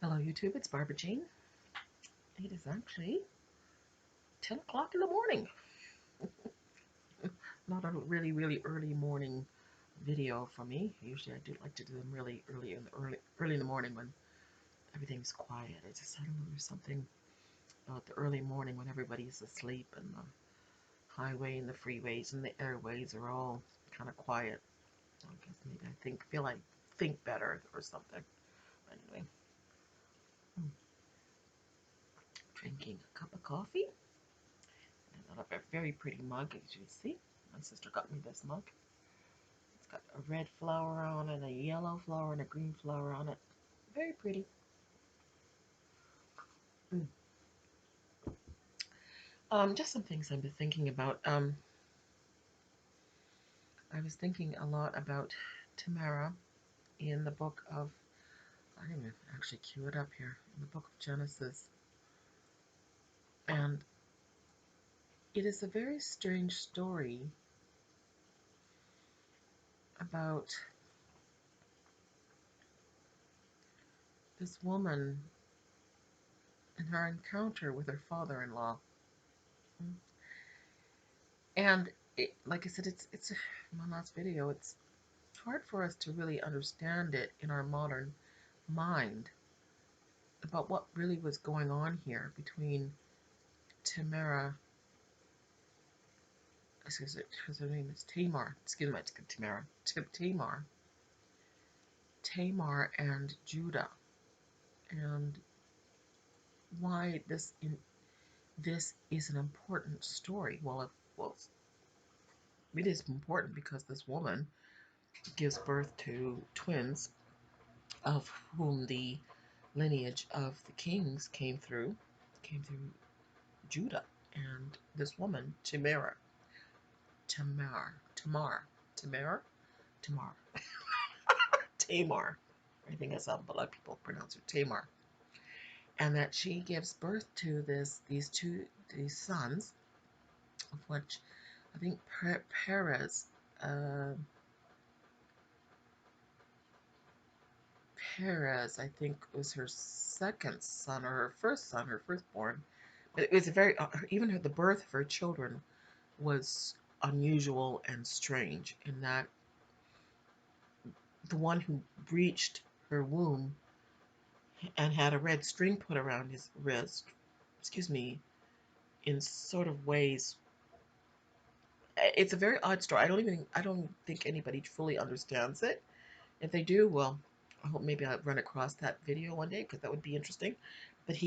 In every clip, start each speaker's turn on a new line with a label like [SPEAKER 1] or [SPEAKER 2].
[SPEAKER 1] Hello YouTube, it's Barbara Jean. It is actually 10 o'clock in the morning. Not a really early morning video for me. Usually I do like to do them really early in the morning when everything's quiet. I don't know, there's something about the early morning when everybody's asleep and the highway and the freeways and the airways are all kind of quiet. I guess maybe I think better or something. Anyway, I'm drinking a cup of coffee. I got a very pretty mug, as you see. My sister got me this mug. It's got a red flower on it, a yellow flower, and a green flower on it. Very pretty. Mm. Just some things I've been thinking about. I was thinking a lot about Tamara in the book of, I didn't even actually cue it up here, in the book of Genesis. And it is a very strange story about this woman and her encounter with her father-in-law. And like I said, it's my last video. It's hard for us to really understand it in our modern mind about what really was going on here between Tamara, excuse me, her name is Tamar, excuse me, Tamar and Judah, and why this is an important story. Well, it is important because this woman gives birth to twins, of whom the lineage of the kings came through Judah. And this woman, Tamar, Tamar, Tamar, Tamar. I think that's how a lot of people pronounce it, Tamar. And that she gives birth to these sons, of which I think uh, Perez, I think was her second son or her first son, her firstborn. But it was a very even the birth of her children was unusual and strange in that the one who breached her womb and had a red string put around his wrist, excuse me, in sort of ways. It's a very odd story. I don't think anybody fully understands it. If they do, well, I hope maybe I'll run across that video one day because that would be interesting. But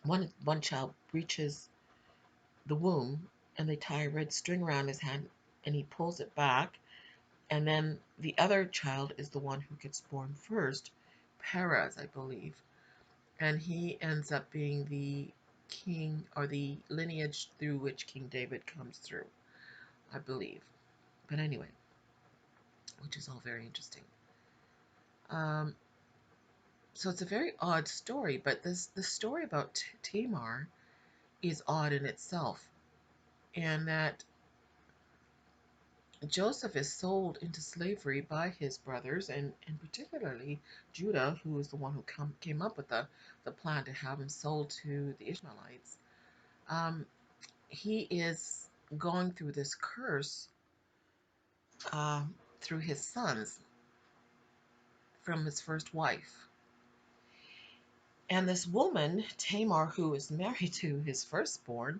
[SPEAKER 1] one child breaches the womb and they tie a red string around his hand and he pulls it back. And then the other child is the one who gets born first, Perez, I believe. And he ends up being the king or the lineage through which King David comes through, I believe. But anyway, which is all very interesting. Um, so it's a very odd story, but the story about Tamar is odd in itself, and that Joseph is sold into slavery by his brothers, and particularly Judah, who is the one who came up with the plan to have him sold to the Ishmaelites. Um, he is going through this curse uh, through his sons from his first wife. And this woman, Tamar, who is married to his firstborn,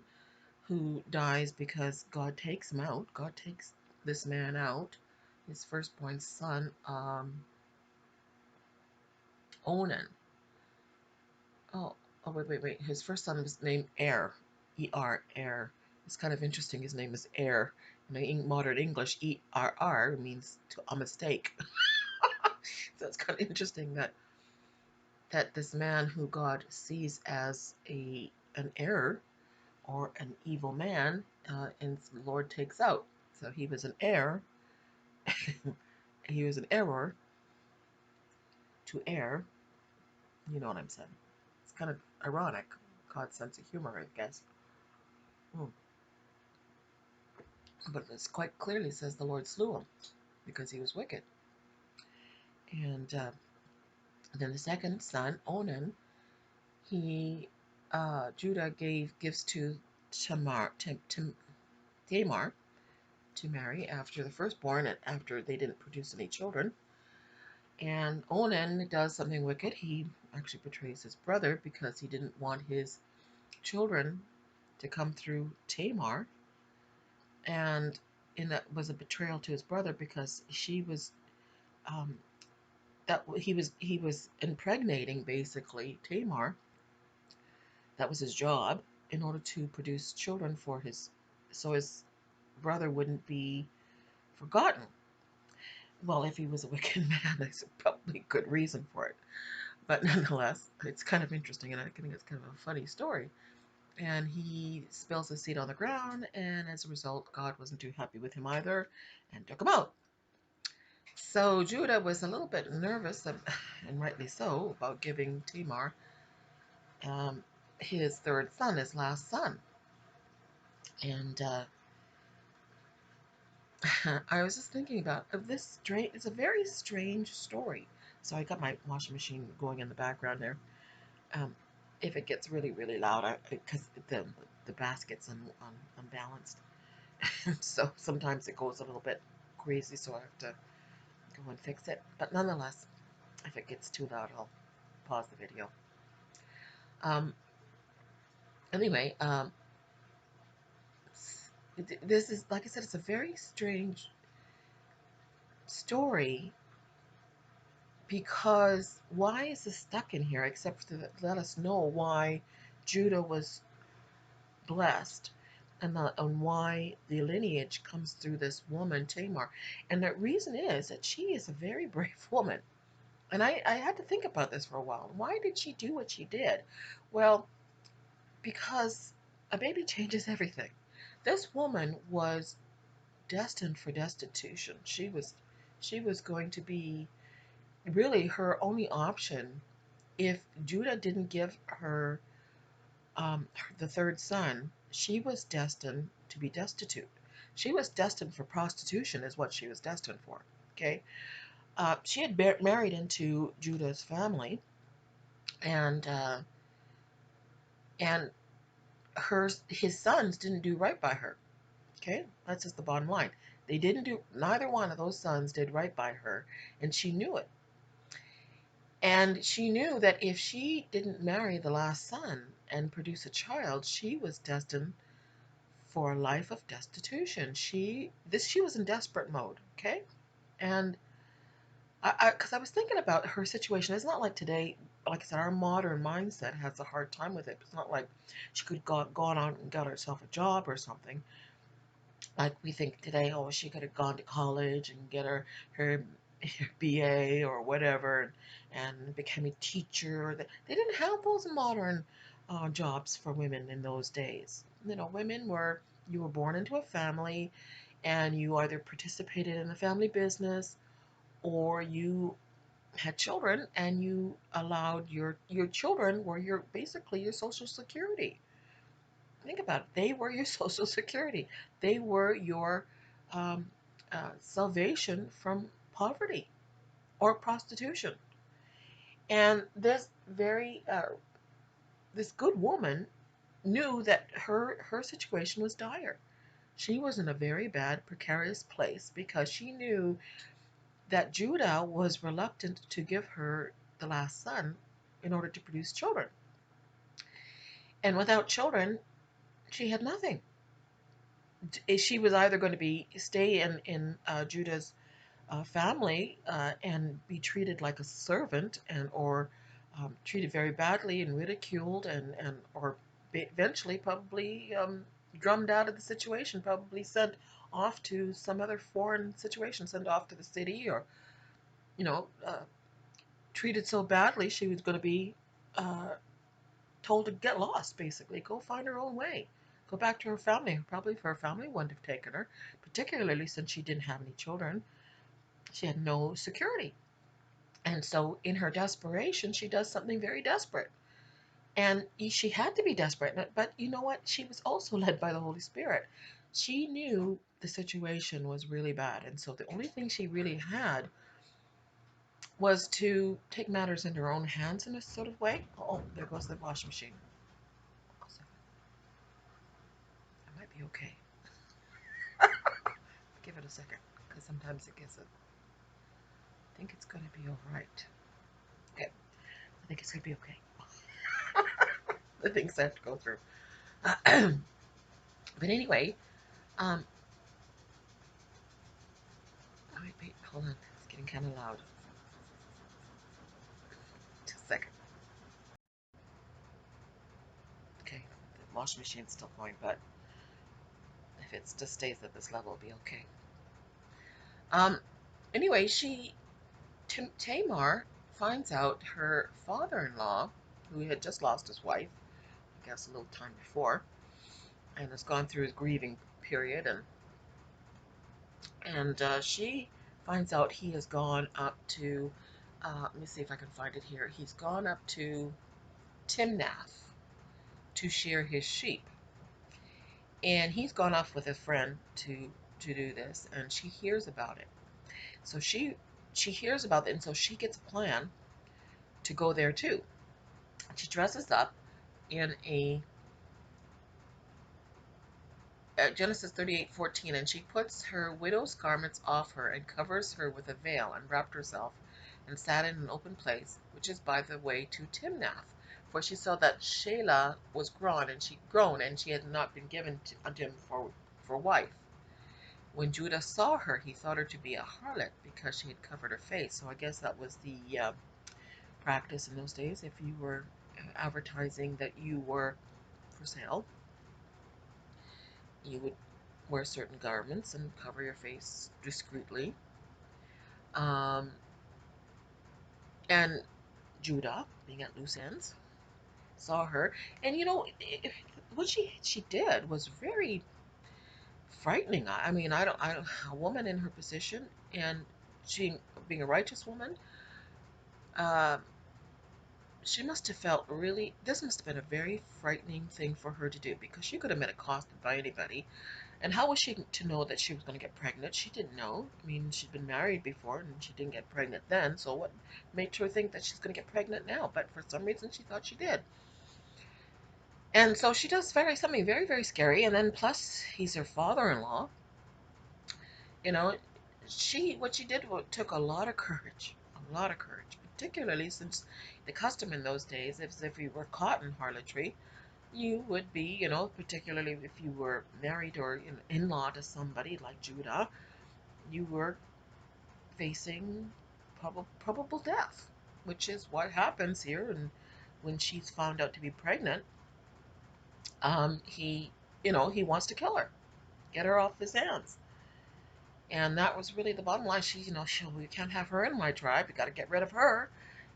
[SPEAKER 1] who dies because God takes him out. God takes this man out, his firstborn son, Onan. Oh, wait. His first son was named Er, E-R, Er. It's kind of interesting. His name is Er. In modern English, E-R-R means a mistake. So it's kind of interesting that this man who God sees as an error or an evil man, and the Lord takes out. So he was an heir. He was an error to err. You know what I'm saying? It's kind of ironic. God's sense of humor, I guess. Hmm. But this quite clearly says the Lord slew him because he was wicked. And Then the second son, Onan, he Judah gave gifts to Tamar to marry after the firstborn and after they didn't produce any children. And Onan does something wicked. He actually betrays his brother because he didn't want his children to come through Tamar, and in that was a betrayal to his brother because she was um, that he was impregnating basically Tamar. That was his job in order to produce children for his so his brother wouldn't be forgotten. Well, if he was a wicked man, there's probably a good reason for it. But nonetheless, it's kind of interesting, and I think it's kind of a funny story. And he spills his seed on the ground, and as a result, God wasn't too happy with him either and took him out. So Judah was a little bit nervous, and rightly so, about giving Tamar um, his third son, his last son. And I was just thinking about this strange. It's a very strange story. So I got my washing machine going in the background there. Um, if it gets really, really loud, because the basket's unbalanced, so sometimes it goes a little bit crazy. So I have to go and fix it. But nonetheless, if it gets too loud, I'll pause the video. Um, anyway, this is like I said, it's a very strange story because why is this stuck in here except to let us know why Judah was blessed and why the lineage comes through this woman Tamar. And the reason is that she is a very brave woman. And I had to think about this for a while. Why did she do what she did? Well, because a baby changes everything. This woman was destined for destitution. She was going to be really her only option if Judah didn't give her the third son. She was destined to be destitute. She was destined for prostitution, is what she was destined for. Okay, she had married into Judah's family, and and his sons didn't do right by her. Okay, that's just the bottom line. They didn't do. Neither one of those sons did right by her, and she knew it. And she knew that if she didn't marry the last son and produce a child, she was destined for a life of destitution. She was in desperate mode, okay? And because I was thinking about her situation, it's not like today. Like I said, our modern mindset has a hard time with it. It's not like she could gone out and got herself a job or something. Like we think today, oh, she could have gone to college and get her BA or whatever, and become a teacher. They didn't have those modern jobs for women in those days. Women were you were born into a family, and you either participated in the family business or you had children, and you allowed your children were your basically your social security. Think about it. They were your social security. They were your um, salvation from poverty or prostitution. And this good woman knew that her situation was dire. She was in a very bad, precarious place because she knew that Judah was reluctant to give her the last son in order to produce children. And without children, she had nothing. She was either going to be stay in Judah's family and be treated like a servant and or treated very badly and ridiculed and or eventually probably drummed out of the situation, probably sent off to some other foreign situation, sent off to the city or you know treated so badly she was going to be uh, told to get lost, basically go find her own way. Go back to her family. Probably her family wouldn't have taken her, particularly since she didn't have any children. She had no security. And so, in her desperation, she does something very desperate. And she had to be desperate. But you know what? She was also led by the Holy Spirit. She knew the situation was really bad. And so, the only thing she really had was to take matters in her own hands in a sort of way. Oh, there goes the washing machine. I might be okay. Give it a second, because sometimes it gets it. I think it's going to be all right. Okay, I think it's going to be okay. The things I have to go through. But anyway, um, wait, hold on. It's getting kind of loud. Just a second. Okay, the washing machine's still going, but if it just stays at this level, it'll be okay. Um, anyway, Tamar finds out her father-in-law, who had just lost his wife, I guess a little time before, and has gone through his grieving period, and she finds out he has gone up to, let me see if I can find it here. He's gone up to Timnath to shear his sheep, and he's gone off with a friend to do this, and she hears about it. So she hears about it, and so she gets a plan to go there too. She dresses up in a Genesis 38:14, and she puts her widow's garments off her and covers her with a veil and wrapped herself and sat in an open place, which is by the way to Timnath. For she saw that Shelah was grown, and she had not been given unto him for wife. When Judah saw her, he thought her to be a harlot because she had covered her face. So I guess that was the practice in those days. If you were advertising that you were for sale, you would wear certain garments and cover your face discreetly. Um, and Judah, being at loose ends, saw her, and what she did was very frightening. I mean, a woman in her position, and she being a righteous woman, uh, she must have felt really. This must have been a very frightening thing for her to do because she could have been accosted by anybody. And how was she to know that she was going to get pregnant? She didn't know. I mean, she'd been married before and she didn't get pregnant then. So what made her think that she's going to get pregnant now? But for some reason, she thought she did. And so she does something very, very scary. And then plus, he's her father-in-law. You know, what she did took a lot of courage, particularly since the custom in those days is if you were caught in harlotry, you would be, particularly if you were married or in-law to somebody like Judah, you were facing probable death, which is what happens here. And when she's found out to be pregnant, he wants to kill her, get her off his hands. And that was really the bottom line. We can't have her in my tribe. We got to get rid of her,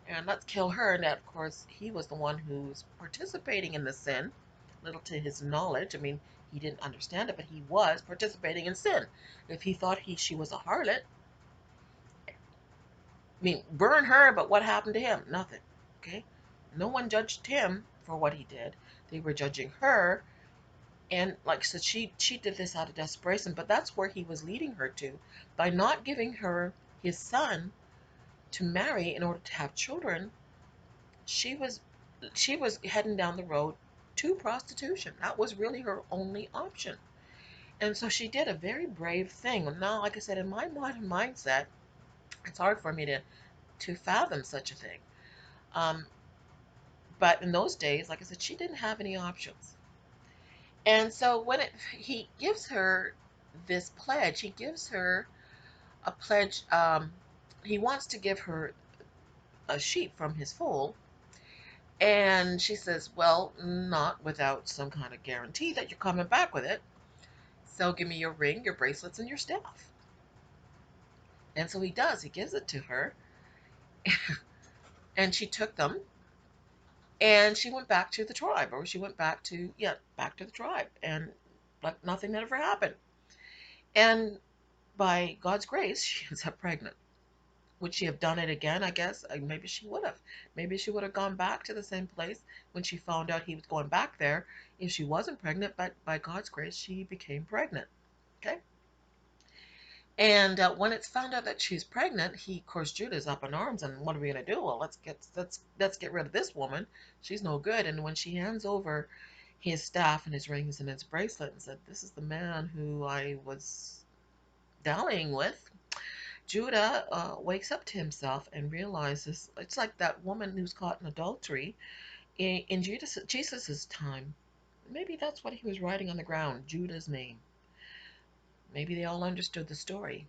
[SPEAKER 1] and let's kill her. And that, of course, he was the one who's participating in the sin, little to his knowledge. I mean, he didn't understand it, but he was participating in sin. If he thought she was a harlot, I mean, burn her, but what happened to him? Nothing. Okay? No one judged him for what he did. They were judging her. And like I said, she did this out of desperation, but that's where he was leading her to. By not giving her his son to marry in order to have children, she was heading down the road to prostitution. That was really her only option. And so she did a very brave thing. Now, like I said, in my modern mindset, it's hard for me to fathom such a thing. Um, but in those days, like I said, she didn't have any options. And so he gives her this pledge, he gives her a pledge. He wants to give her a sheep from his fold, and she says, "Well, not without some kind of guarantee that you're coming back with it. So give me your ring, your bracelets, and your staff." And so he does. He gives it to her, and she took them, and she went back to the tribe, or she went back to the tribe, and like nothing had ever happened. And by God's grace, she ends up pregnant. Would she have done it again? I guess maybe she would have. Maybe she would have gone back to the same place when she found out he was going back there if she wasn't pregnant. But by God's grace, she became pregnant. Okay. And when it's found out that she's pregnant, he, of course, Judah's up in arms. And what are we gonna do? Well, let's get rid of this woman. She's no good. And when she hands over his staff and his rings and his bracelet and said, "This is the man who I was dallying with," Judah wakes up to himself and realizes it's like that woman who's caught in adultery in Jesus's time. Maybe that's what he was writing on the ground, Judah's name. Maybe they all understood the story,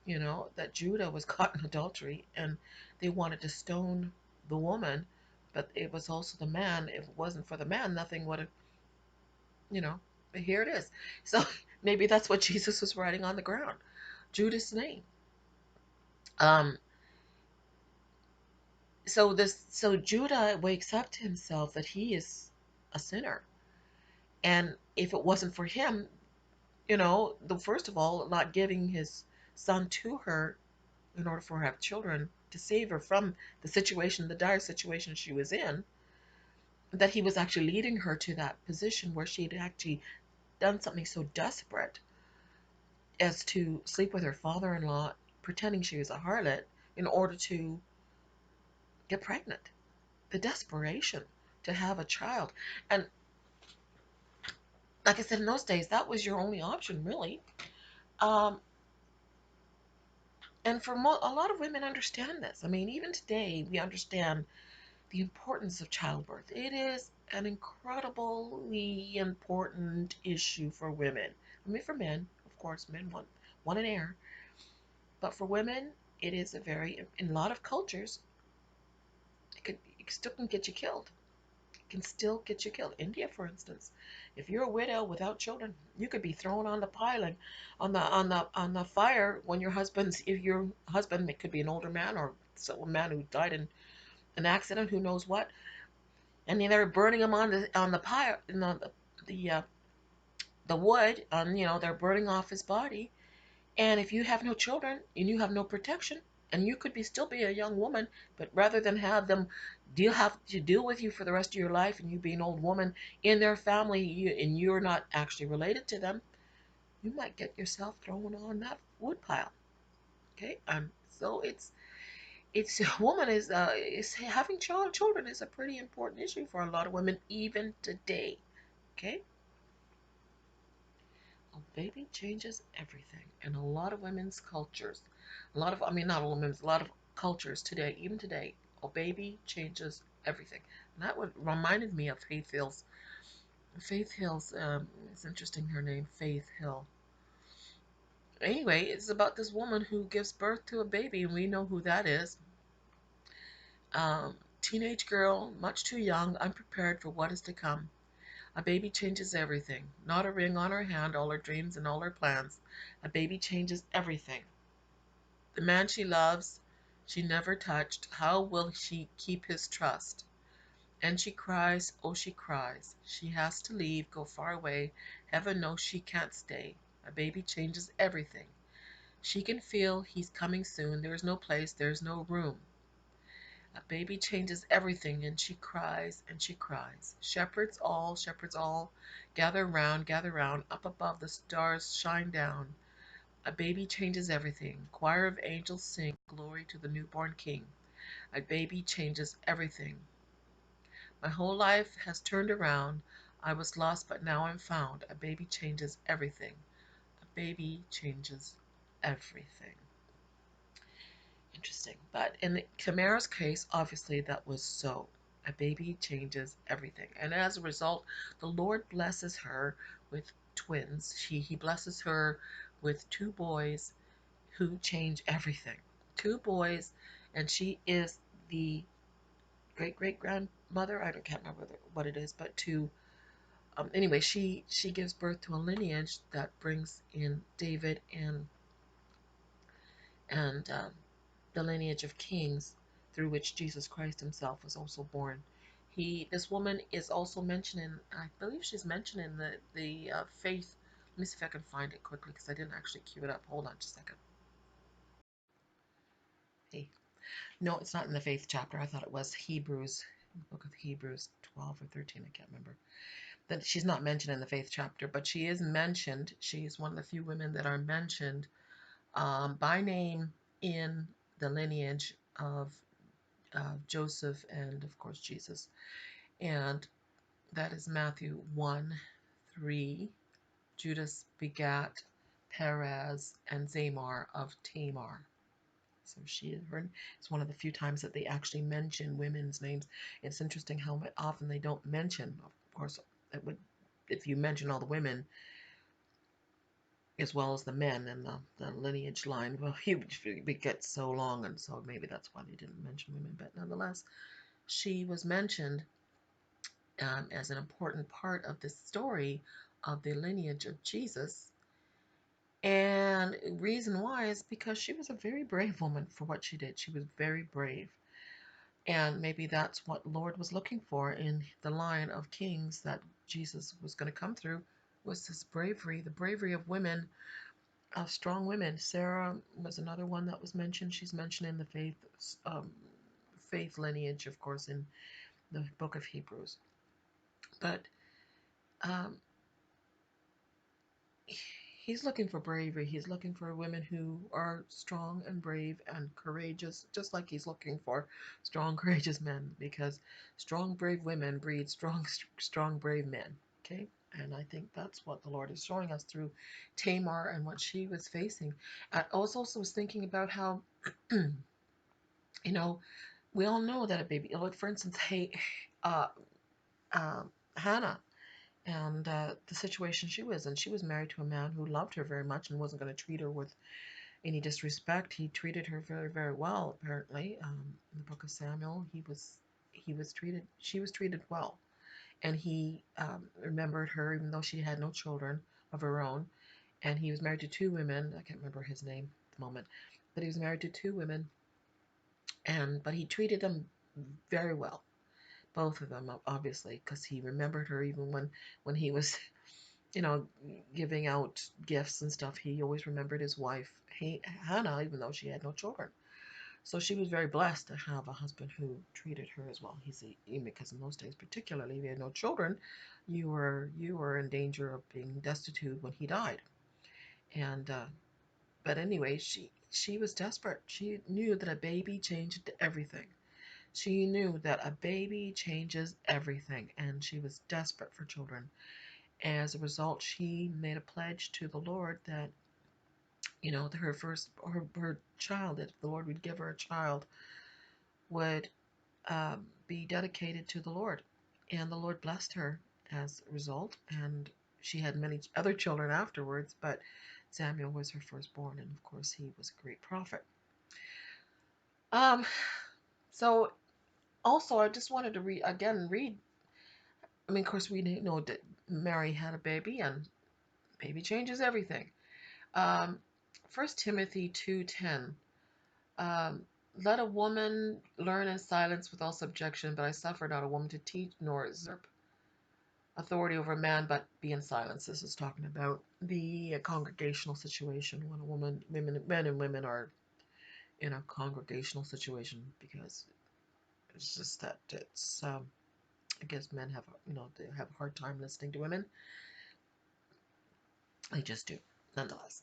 [SPEAKER 1] that Judah was caught in adultery and they wanted to stone the woman, but it was also the man. If it wasn't for the man, nothing would have, you know, but here it is. So maybe that's what Jesus was writing on the ground, Judah's name. Um, so Judah wakes up to himself that he is a sinner. And if it wasn't for him, the first of all, not giving his son to her in order for her to have children to save her from the dire situation she was in, that he was actually leading her to that position where she had actually done something so desperate as to sleep with her father-in-law, pretending she was a harlot in order to get pregnant. The desperation to have a child. And like I said, in those days, that was your only option, really. Um, and a lot of women understand this. I mean, even today, we understand the importance of childbirth. It is an incredibly important issue for women. I mean, for men, of course, men want an heir, but for women, it is in a lot of cultures, it still can get you killed. It can still get you killed. India, for instance, if you're a widow without children, you could be thrown on the piling, on the fire when if your husband, it could be an older man or a man who died in an accident, who knows what, and they're burning them on the pyre, the uh, the wood, they're burning off his body. And if you have no children and you have no protection, and you could still be a young woman, but rather than have them have to deal with you for the rest of your life, and you be an old woman in their family, and you're not actually related to them, you might get yourself thrown on that wood pile. Okay, so it's a woman is having children is a pretty important issue for a lot of women even today. Okay, a baby changes everything in a lot of women's cultures. I mean, not all women's, a lot of cultures today, even today, a baby changes everything. And that would reminded me of Faith Hill's. Faith Hill's, it's interesting her name, Faith Hill. Anyway, it's about this woman who gives birth to a baby, and we know who that is. Teenage girl, much too young, unprepared for what is to come. A baby changes everything. Not a ring on her hand, all her dreams and all her plans. A baby changes everything. The man she loves, she never touched, how will she keep his trust? And she cries, oh, she cries. She has to leave, go far away. Heaven knows she can't stay. A baby changes everything. She can feel he's coming soon. There is no place, there is no room. A baby changes everything, and she cries and she cries. Shepherds all, gather round, up above the stars shine down. A baby changes everything. Choir of angels sing, glory to the newborn King. A baby changes everything. My whole life has turned around. I was lost, but now I'm found. A baby changes everything. A baby changes everything. Interesting. But in Tamara's case, obviously that was so. A baby changes everything. And as a result, the Lord blesses her with twins. He blesses her with two boys who change everything. Two boys, and she is the great great grandmother. Can't remember what it is, but anyway, she gives birth to a lineage that brings in David and the lineage of kings through which Jesus Christ himself was also born. This woman is also mentioned in, I believe she's mentioned in the faith. Let me see if I can find it quickly because I didn't actually cue it up. Hold on just a second. Hey, no, it's not in the faith chapter. I thought it was Hebrews, book of Hebrews 12 or 13. I can't remember. That she's not mentioned in the faith chapter, but she is mentioned. She is one of the few women that are mentioned by name in the lineage of Joseph and, of course, Jesus. And that is Matthew 1 3. Judas begat Perez and Zamar of Tamar. So she her it's one of the few times that they actually mention women's names. It's interesting how often they don't mention. Of course, it would if you mention all the women as well as the men in the lineage line. Well, it gets so long, and so maybe that's why they didn't mention women. But nonetheless, she was mentioned as an important part of the story of the lineage of Jesus. And reason why is because she was a very brave woman for what she did. She was very brave. And maybe that's what Lord was looking for in the line of kings that Jesus was going to come through, was this bravery, the bravery of women, of strong women. Sarah was another one that was mentioned. She's mentioned in the um, faith lineage, of course, in the book of Hebrews. But um, he's looking for bravery. He's looking for women who are strong and brave and courageous, just like he's looking for strong, courageous men, because strong, brave women breed strong, strong, brave men. Okay? And I think that's what the Lord is showing us through Tamar and what she was facing. I also was thinking about how, you know, we all know that a baby, like for instance, hey, uh, Hannah, and the situation she was in. She was married to a man who loved her very much and wasn't going to treat her with any disrespect. He treated her very, very well. Apparently, in the book of Samuel, he was treated. She was treated well, and he remembered her even though she had no children of her own. And he was married to two women. I can't remember his name at the moment, but he was married to two women, and but he treated them very well, both of them obviously, because he remembered her even when he was giving out gifts and stuff. He always remembered his wife, Hannah, even though she had no children. So she was very blessed to have a husband who treated her as well. Because in those days, particularly, if you had no children, you were in danger of being destitute when he died. And but anyway, she was desperate. She knew that a baby changed everything. She knew that a baby changes everything, and she was desperate for children. As a result, she made a pledge to the Lord that, her child, that the Lord would give her a child, would be dedicated to the Lord. And the Lord blessed her as a result. And she had many other children afterwards, but Samuel was her firstborn. And of course, he was a great prophet. Um, so also, I just wanted to read. I mean, of course, we know that Mary had a baby, and baby changes everything. Um, 1 Timothy 2:10. Um, Let a woman learn in silence with all subjection, but I suffer not a woman to teach nor usurp authority over a man, but be in silence. This is talking about the congregational situation when men and women are in a congregational situation, because it's just that I guess men have they have a hard time listening to women. They just do, nonetheless.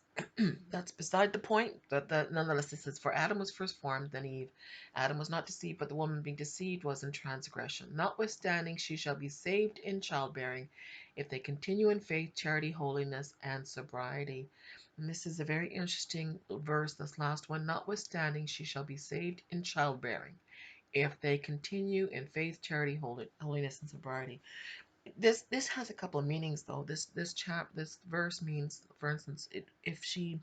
[SPEAKER 1] That's beside the point. That nonetheless, it says, "For Adam was first formed, then Eve. Adam was not deceived, but the woman being deceived was in transgression. Notwithstanding, she shall be saved in childbearing, if they continue in faith, charity, holiness, and sobriety." And this is a very interesting verse, this last one. Notwithstanding, she shall be saved in childbearing, if they continue in faith, charity, holiness, and sobriety. This has a couple of meanings though. This verse means, for instance, if she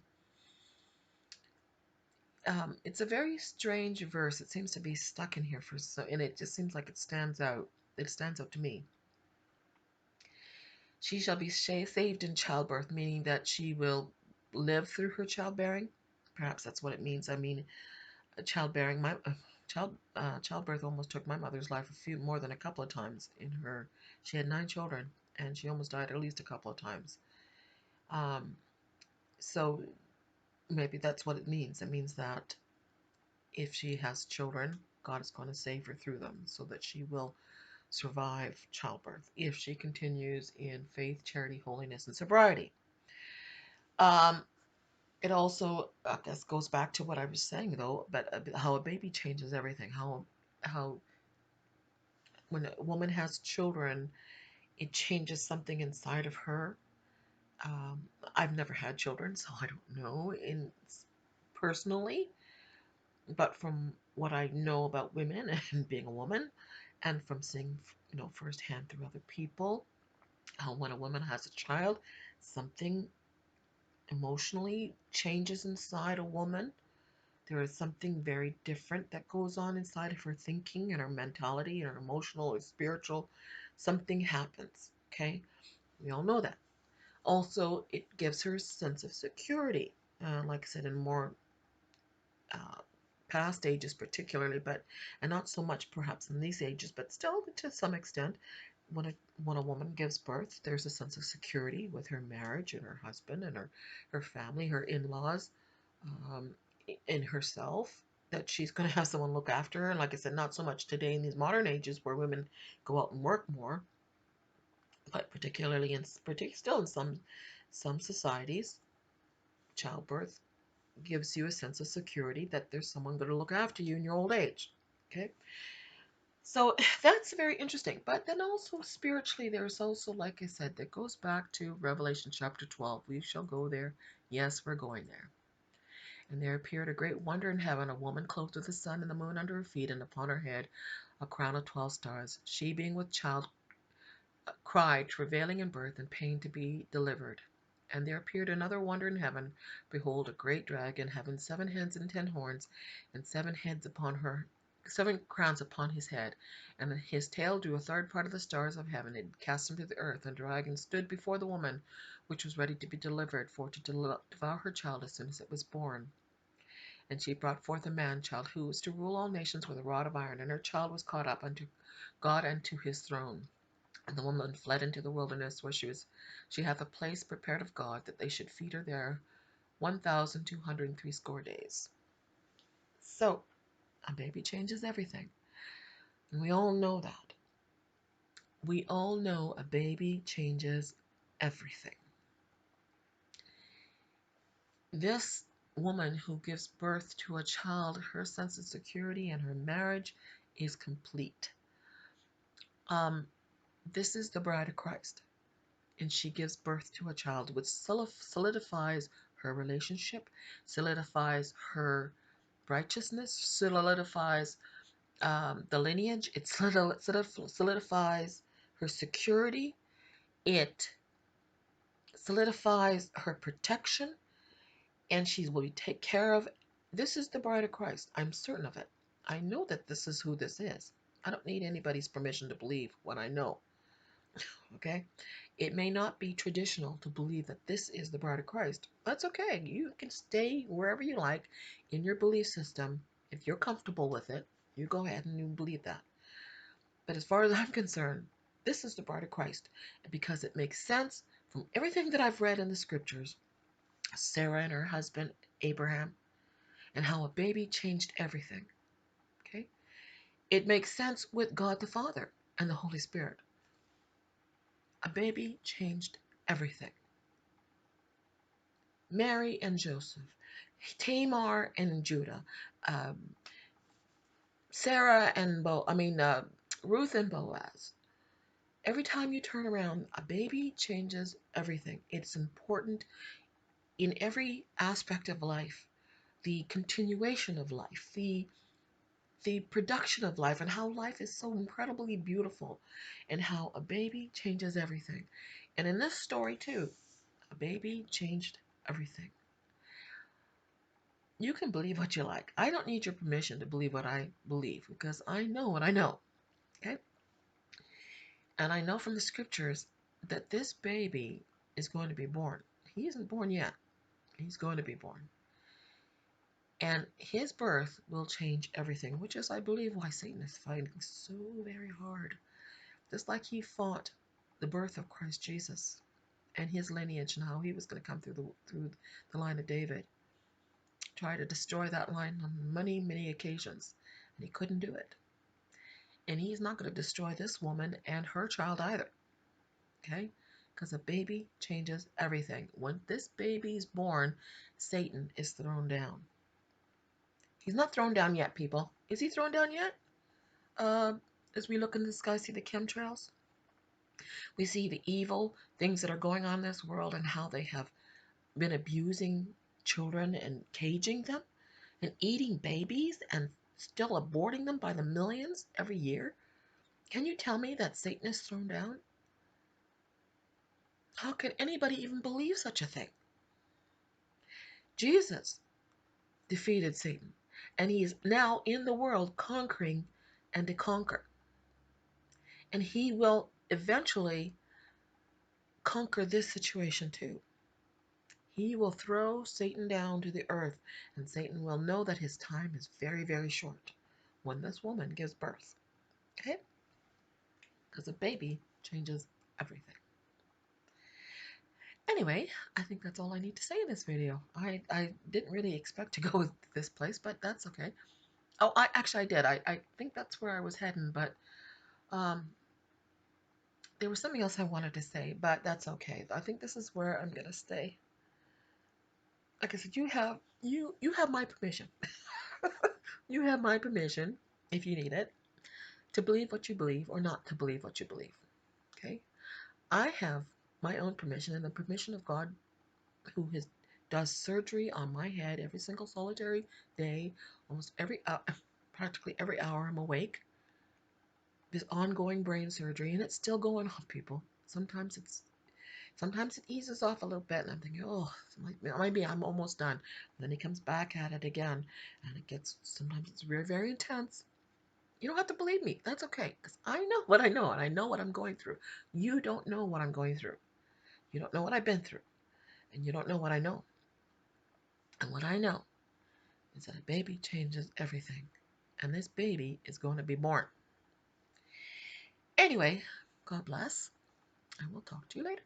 [SPEAKER 1] it's a very strange verse. It seems to be stuck in here and it just seems like it stands out. It stands out to me. She shall be saved in childbirth, meaning that she will live through her childbearing. Perhaps that's what it means. I mean, childbearing. Childbirth almost took my mother's life a few more than a couple of times. She had 9 children, and she almost died at least a couple of times. Um, so maybe that's what it means. It means that if she has children, God is going to save her through them so that she will survive childbirth if she continues in faith, charity, holiness, and sobriety. Um, It also, I guess, goes back to what I was saying though, but how a baby changes everything. How when a woman has children, it changes something inside of her. Um, I've never had children, so I don't know in personally, but from what I know about women and being a woman, and from seeing, firsthand through other people, how when a woman has a child, something emotionally changes inside a woman. There is something very different that goes on inside of her thinking and her mentality and her emotional or spiritual. Something happens, okay? We all know that. Also, it gives her a sense of security. Like I said, in more uh, past ages, particularly, but and not so much perhaps in these ages, but still to some extent, when a woman gives birth, there's a sense of security with her marriage and her husband and her family, her in-laws, um, in herself. That she's going to have someone look after her. And like I said, not so much today in these modern ages where women go out and work more, but particularly still in some societies, childbirth gives you a sense of security that there's someone going to look after you in your old age. Okay, so that's very interesting. But then also spiritually, there's also, like I said, that goes back to Revelation chapter 12. We shall go there. Yes, we're going there. And there appeared a great wonder in heaven, a woman clothed with the sun and the moon under her feet, and upon her head a crown of 12 stars. She, being with child, cried, travailing in birth and pain to be delivered. And there appeared another wonder in heaven. Behold, a great dragon, having 7 heads and 10 horns, and 7 heads upon her, 7 crowns upon his head, and his tail drew a third part of the stars of heaven, and cast them to the earth. And the dragon stood before the woman, which was ready to be delivered, for to devour her child as soon as it was born. And she brought forth a man child, who was to rule all nations with a rod of iron. And her child was caught up unto God and to his throne. And the woman fled into the wilderness, where she hath a place prepared of God, that they should feed her there 1,260 days. So, a baby changes everything. And we all know that. We all know a baby changes everything. This woman who gives birth to a child, her sense of security and her marriage is complete. Um, this is the bride of Christ. And she gives birth to a child, which solidifies her relationship, solidifies her righteousness, solidifies the lineage, it solidifies her security, it solidifies her protection, and she will be taken care of. This is the bride of Christ. I'm certain of it. I know that this is who this is. I don't need anybody's permission to believe what I know. Okay? It may not be traditional to believe that this is the bride of Christ. That's okay. You can stay wherever you like in your belief system. If you're comfortable with it, you go ahead and you believe that. But as far as I'm concerned, this is the bride of Christ. Because it makes sense from everything that I've read in the scriptures, Sarah and her husband, Abraham, and how a baby changed everything. Okay? It makes sense with God the Father and the Holy Spirit. A baby changed everything. Mary and Joseph, Tamar and Judah, um, Sarah and Ruth and Boaz. Every time you turn around, a baby changes everything. It's important in every aspect of life, the continuation of life, the production of life, and how life is so incredibly beautiful, and how a baby changes everything. And in this story too, a baby changed everything. You can believe what you like. I don't need your permission to believe what I believe, because I know what I know. Okay? And I know from the scriptures that this baby is going to be born. He isn't born yet. He's going to be born. And his birth will change everything, which is, I believe, why Satan is fighting so very hard. Just like he fought the birth of Christ Jesus and his lineage, and how he was going to come through the line of David. Tried to destroy that line on many, many occasions, and he couldn't do it. And he's not going to destroy this woman and her child either. Okay? Because a baby changes everything. When this baby is born, Satan is thrown down. He's not thrown down yet, people. Is he thrown down yet? Uh, as we look in the sky, see the chemtrails. We see the evil things that are going on in this world and how they have been abusing children and caging them and eating babies and still aborting them by the millions every year. Can you tell me that Satan is thrown down? How can anybody even believe such a thing? Jesus defeated Satan, and he is now in the world conquering and to conquer. And he will eventually conquer this situation too. He will throw Satan down to the earth, and Satan will know that his time is very, very short when this woman gives birth. Okay? Because a baby changes everything. Anyway, I think that's all I need to say in this video. I didn't really expect to go this place, but that's okay. Oh, I did. I think that's where I was heading, but um, there was something else I wanted to say, but that's okay. I think this is where I'm gonna stay. Like I said, you have my permission. You have my permission, if you need it, to believe what you believe or not to believe what you believe. Okay? I have my own permission and the permission of God, who does surgery on my head every single solitary day, almost every hour, practically every hour I'm awake. This ongoing brain surgery, and it's still going on, people. Sometimes it eases off a little bit, and I'm thinking, oh, maybe I'm almost done. And then he comes back at it again, and sometimes it's very, very intense. You don't have to believe me. That's okay, because I know what I know, and I know what I'm going through. You don't know what I'm going through. You don't know what I've been through, and you don't know what I know. And what I know is that a baby changes everything, and this baby is going to be born. Anyway, God bless. I will talk to you later.